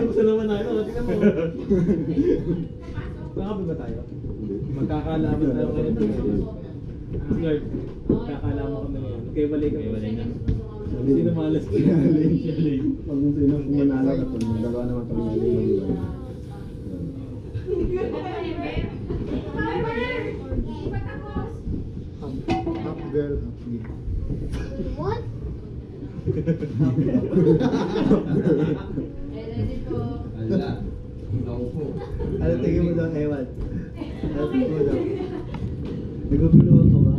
Gusto naman tayo. Tingnan mo. Nakapag ba tayo? Magkakalaman tayo ngayon. Lord, magkakalaman kami ngayon. Kaya balik kami. Sino malas ko yan? Pag sino manalo ka ito, dalawa naman kami mag-iwan. Half girl, half me. What? Ala. Ako po. Ano tingin mo daw, Ewan? Ano tingin mo daw? Naguguluhan ka ba?